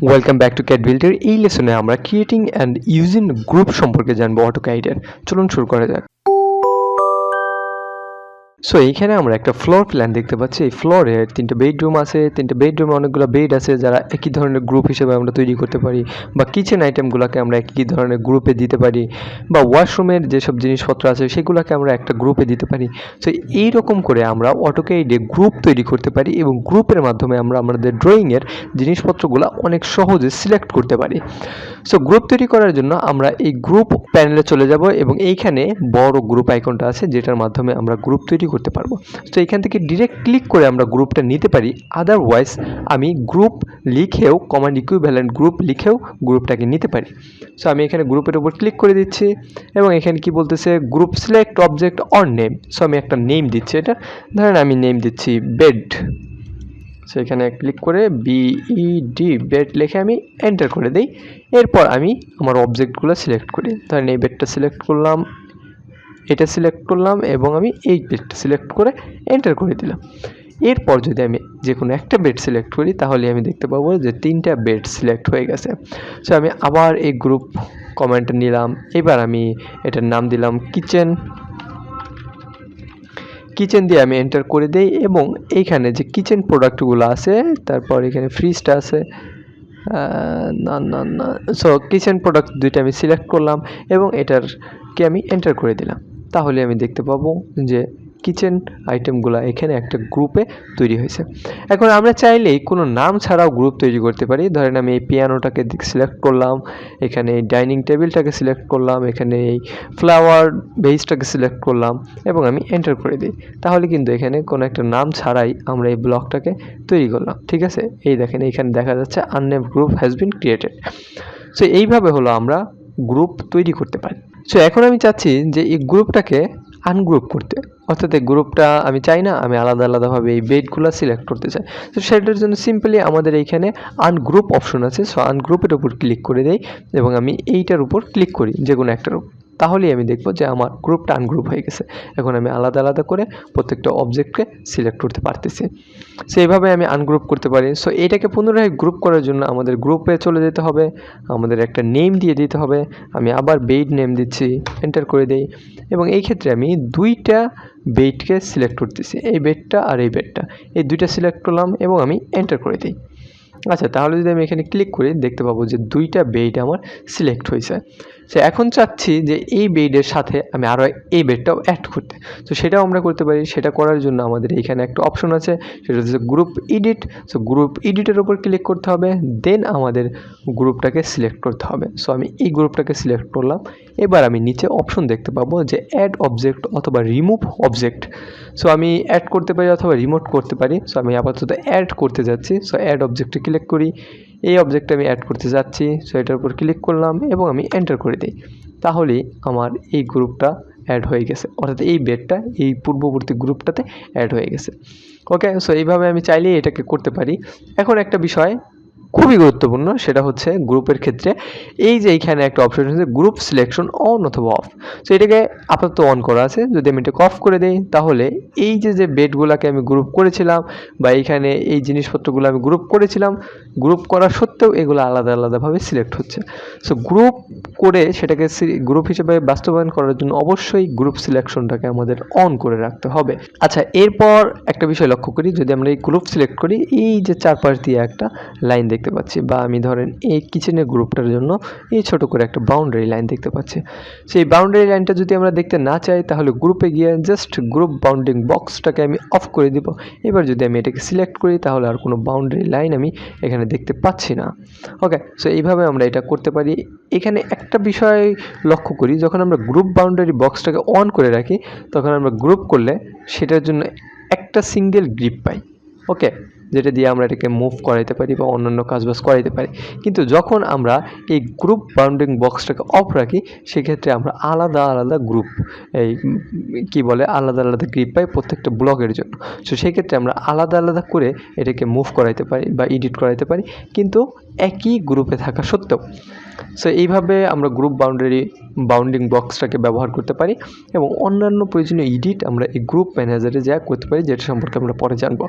Welcome back to CAD বিল্ডের। এই লেসনে আমরা ক্রিয়েটিং অ্যান্ড ইউজিং গ্রুপ সম্পর্কে জানবো অটোক্যাডের। চলুন শুরু করা যাক। সো এইখানে আমরা একটা ফ্লোর প্ল্যান দেখতে পাচ্ছি। এই ফ্লোরে তিনটে বেডরুম আছে, তিনটে বেডরুমে অনেকগুলো বেড আছে যারা একই ধরনের গ্রুপ হিসেবে আমরা তৈরি করতে পারি, বা কিচেন আইটেমগুলোকে আমরা একই ধরনের গ্রুপে দিতে পারি, বা ওয়াশরুমের যেসব জিনিসপত্র আছে সেগুলোকে আমরা একটা গ্রুপে দিতে পারি। সো এইরকম করে আমরা অটোক্যাডে গ্রুপ তৈরি করতে পারি এবং গ্রুপের মাধ্যমে আমরা আমাদের ড্রয়িংয়ের জিনিসপত্রগুলো অনেক সহজে সিলেক্ট করতে পারি। সো গ্রুপ তৈরি করার জন্য আমরা এই গ্রুপ প্যানেলে চলে যাব এবং এইখানে বড় গ্রুপ আইকনটা আছে যেটার মাধ্যমে আমরা গ্রুপ তৈরি করতে পারবো। তো এখান থেকে ডিরেক্ট ক্লিক করে আমরা গ্রুপটা নিতে পারি। আদারওয়াইজ আমি গ্রুপ লিখেও কমান্ড ইকুইভ্যালেন্ট গ্রুপ লিখেও গ্রুপটাকে নিতে পারি। সো আমি এখানে গ্রুপের উপর ক্লিক করে দিচ্ছি এবং এখানে কি বলতেছে, group select object or name. So আমি একটা নেম দিচ্ছি, এটা ধরেন আমি নেম দিচ্ছি বেড। সো এখানে ক্লিক করে বিইডি বেড লিখে আমি এন্টার করে দিই। এরপর আমি আমার অবজেক্টগুলো সিলেক্ট করি। ধরেন এই বেডটা সিলেক্ট করলাম, এটা সিলেক্ট করলাম এবং আমি এই বেডটা সিলেক্ট করে এন্টার করে দিলাম। এরপর যদি আমি যে কোনো একটা বেড সিলেক্ট করি তাহলে আমি দেখতে পাবো যে 3টা বেড সিলেক্ট হয়ে গেছে। সো আমি আবার এই গ্রুপ কমেন্টটা নিলাম। এবার আমি এটার নাম দিলাম কিচেন। কিচেন দিয়ে আমি এন্টার করে দেই এবং এইখানে যে কিচেন প্রোডাক্টগুলো আছে, তারপর এখানে ফ্রিজটা আছে, না সো কিচেন প্রোডাক্ট দুইটা আমি সিলেক্ট করলাম এবং এটারকে আমি এন্টার করে দিলাম। তাহলে আমি দেখতে পাবো যে কিচেন আইটেমগুলো এখানে একটা গ্রুপে তৈরি হয়েছে। এখন আমরা চাইলেই কোনো নাম ছাড়াও গ্রুপ তৈরি করতে পারি। ধরেন আমি এই পিয়ানোটাকে সিলেক্ট করলাম, এখানে এই ডাইনিং টেবিলটাকে সিলেক্ট করলাম, এখানে এই ফ্লাওয়ার ভেজটাকে সিলেক্ট করলাম এবং আমি এন্টার করে দিই। তাহলে কিন্তু এখানে কোনো একটা নাম ছাড়াই আমরা এই ব্লকটাকে তৈরি করলাম। ঠিক আছে, এই দেখেন এখানে দেখা যাচ্ছে unnamed group has been created. So এইভাবে হলো আমরা গ্রুপ তৈরি করতে পারি। সো এখন আমি চাচ্ছি যে এই গ্রুপটাকে আনগ্রুপ করতে, অর্থাৎ এই গ্রুপটা আমি চাই না, আমি আলাদা আলাদাভাবে এই বেডগুলো সিলেক্ট করতে চাই। তো সেটার জন্য সিম্পলি আমাদের এইখানে আনগ্রুপ অপশন আছে। সো আনগ্রুপের উপর ক্লিক করে দেই এবং আমি এইটার উপর ক্লিক করি, যে কোনো একটার উপর। তাহলেই আমি দেখব যে আমার গ্রুপটা আনগ্রুপ হয়ে গেছে। এখন আমি আলাদা আলাদা করে প্রত্যেকটা অবজেক্টকে সিলেক্ট করতে পারতেছি। সো এইভাবে আমি আনগ্রুপ করতে পারি। সো এটাকে পুনরায় গ্রুপ করার জন্য আমাদের গ্রুপে চলে যেতে হবে, আমাদের একটা নেম দিয়ে দিতে হবে। আমি আবার বেড নেম দিচ্ছি, এন্টার করে দেই এবং এই ক্ষেত্রে আমি দুইটা বেডকে সিলেক্ট করতেছি, এই বেডটা আর এই বেডটা, এই দুইটা সিলেক্ট করলাম এবং আমি এন্টার করে দিই। আচ্ছা, তাহলে যদি আমি এখানে ক্লিক করি দেখতে পাবো যে দুইটা বেড আমার সিলেক্ট হয়েছে। সো এখন চাচ্ছি যে এই বেডের সাথে আমি আরও এই বেডটাও অ্যাড করতে। তো সেটাও আমরা করতে পারি। সেটা করার জন্য আমাদের এইখানে একটা অপশন আছে, সেটা হচ্ছে গ্রুপ এডিট। সো গ্রুপ এডিটের উপর ক্লিক করতে হবে, দেন আমাদের গ্রুপটাকে সিলেক্ট করতে হবে। সো আমি এই গ্রুপটাকে সিলেক্ট করলাম। এবার আমি নিচে অপশন দেখতে পাবো যে অ্যাড অবজেক্ট অথবা রিমুভ অবজেক্ট। সো আমি অ্যাড করতে পারি অথবা রিমুভ করতে পারি। সো আমি আপাতত অ্যাড করতে যাচ্ছি। সো অ্যাড অবজেক্টে ক্লিক করি, এই অবজেক্টটা আমি অ্যাড করতে যাচ্ছি। সো এটার উপর ক্লিক করলাম এবং আমি এন্টার করে দিই। তাহলেই আমার এই গ্রুপটা অ্যাড হয়ে গেছে, অর্থাৎ এই বেডটা এই পূর্ববর্তী গ্রুপটাতে অ্যাড হয়ে গেছে। ওকে, সো এইভাবে আমি চাইলেই এটাকে করতে পারি। এখন একটা বিষয় খুবই গুরুত্বপূর্ণ, সেটা হচ্ছে গ্রুপের ক্ষেত্রে এই যে এইখানে একটা অপশন আছে গ্রুপ সিলেকশন অন অথবা অফ। সো এটাকে আপাতত অন করা আছে। যদি আমি এটাকে অফ করে দিই তাহলে এই যে বেডগুলোকে আমি গ্রুপ করেছিলাম বা এইখানে এই জিনিসপত্রগুলো আমি গ্রুপ করেছিলাম, গ্রুপ করা সত্ত্বেও এগুলো আলাদা আলাদাভাবে সিলেক্ট হচ্ছে। সো গ্রুপ করে সেটাকে গ্রুপ হিসেবে বাস্তবায়ন করার জন্য অবশ্যই গ্রুপ সিলেকশনটাকে আমাদের অন করে রাখতে হবে। আচ্ছা, এরপর একটা বিষয় লক্ষ্য করি, যদি আমরা এই গ্রুপ সিলেক্ট করি, এই যে চারপাশ দিয়ে একটা লাইন দেখতে পাচ্ছি, বা আমি ধরেন এই কিচেনের গ্রুপটার জন্য এই ছোট করে একটা বাউন্ডারি লাইন দেখতে পাচ্ছি। সেই বাউন্ডারি লাইনটা যদি আমরা দেখতে না চাই তাহলে গ্রুপে গিয়ে জাস্ট গ্রুপ বাউন্ডিং বক্সটাকে আমি অফ করে দিব। এবার যদি আমি এটাকে সিলেক্ট করি তাহলে আর কোনো বাউন্ডারি লাইন আমি এখানে দেখতে পাচ্ছি না। ওকে, সো এইভাবে আমরা এটা করতে পারি। এখানে একটা বিষয় লক্ষ্য করি, যখন আমরা গ্রুপ বাউন্ডারি বক্সটাকে অন করে রাখি তখন আমরা গ্রুপ করলে সেটার জন্য একটা সিঙ্গেল গ্রিপ পাই। ওকে, যেটা দিয়ে আমরা এটাকে মুভ করাইতে পারি বা অন্যান্য কাজবাজ করাইতে পারি। কিন্তু যখন আমরা এই গ্রুপ বাউন্ডিং বক্সটাকে অফ রাখি সেক্ষেত্রে আমরা আলাদা আলাদা গ্রুপ এই কি বলে আলাদা আলাদা গ্রিপ পাই প্রত্যেকটা ব্লকের জন্য। সো সেক্ষেত্রে আমরা আলাদা আলাদা করে এটাকে মুভ করাইতে পারি বা এডিট করাইতে পারি, কিন্তু একই গ্রুপে থাকা সত্ত্বেও। সো এইভাবে আমরা গ্রুপ বাউন্ডিং বক্সটাকে ব্যবহার করতে পারি এবং অন্যান্য প্রয়োজনীয় এডিট আমরা এই গ্রুপ ম্যানেজারে যা করতে পারি, যেটা সম্পর্কে আমরা পরে জানবো।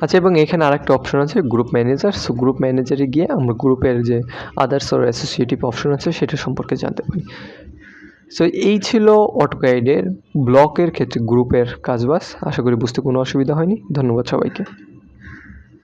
আচ্ছা, এবং এখানে আরেকটা অপশন আছে গ্রুপ ম্যানেজার। সো গ্রুপ ম্যানেজারে গিয়ে আমরা গ্রুপের যে আদার্স অর অ্যাসোসিয়েটিভ অপশন আছে সেটা সম্পর্কে জানতে পারি। সো এই ছিল অটোক্যাডের ব্লকের ক্ষেত্রে গ্রুপের কাজবাজ। আশা করি বুঝতে কোনো অসুবিধা হয়নি। ধন্যবাদ সবাইকে।